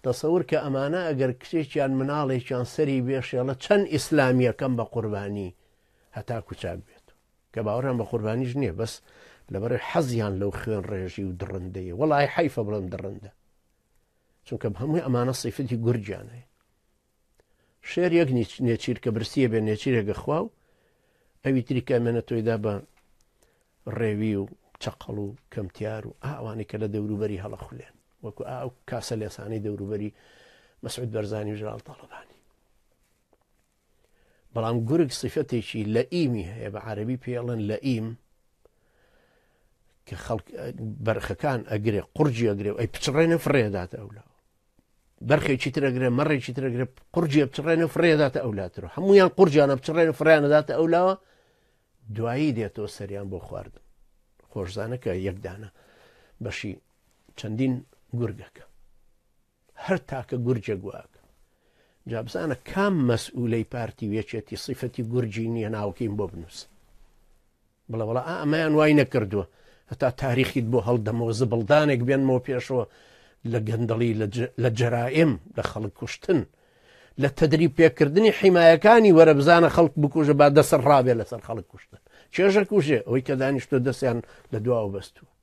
تصور کە ئەمانە ئەگەر کچێکیان مناڵێکیان سەری بێشێڵە چەند ئیسلامیەکەم بە قوربانی هەتا کوچاک بێت کە باوەڕیان بە قوربانیش نییە بەس لەبەر حەزیان لەو خوێن ڕێژی و دڕندەیە وەڵای حەیفە بڵم دڕندە چونکە هەمووی ئەمانە سیفەتی گورجیان هەیە شێر یەک نێچیر کە برسیە بێ نێچیرێکە خوا و ئەوی تری کامێنە تۆیدا بە ڕێوی و چەقەڵ و کەمتیار و ئەوانەی کە لە دەوروبەری هەڵەخولێن وەکو ئاو کاسە لێسانی دەوروبەری مەسعود بەرزانی و ژەرال تاڵبانی بەڵام گورگ سیفەتێکی لەئیمی هەیە بە عەرەبی پێڵێن لەئیم کە خەڵک بەرخەکان ئەگرێ قورجی ئەگرێ ئەی پچڕێنە فڕێداتە ئەولا بەرخێکی ترەگرێ مەڕێکی ترەگرێ قورجیە بچڕێنە فڕێداتە ئەولاترەوە هەمویان قورجیانە بچڕێنە فڕیانەداتە ئەولاوە دوایی دێتەوە سەریان بۆ خواردن خۆشزانەکە یەکدانە بەشی چەندین گورگەکە هەر تاکە گورجە گواکە جابزانە کام مەسئولەی پارتی وێچێتی صیفەتی گورجی نییە ناوکەین بۆ بنووس بڵە بەڵا ئەمەیان وای نەکردووە هەتا تاریخیت بۆ هەڵدەمەوە زبڵدانێک بێنمەوە پێشەوە لە گەندەڵی لە جەرائم لە خەڵک کوشتن لە تەدریب پێکردنی حیمایەکانی وەرە بزانە خەڵک بکوژە با دەسەر ڕابێ لەسەر خەڵک کوشتن چێژە کوژێ ئەوەی کە دانیشتۆ دەستیان لە دواوە بەستووە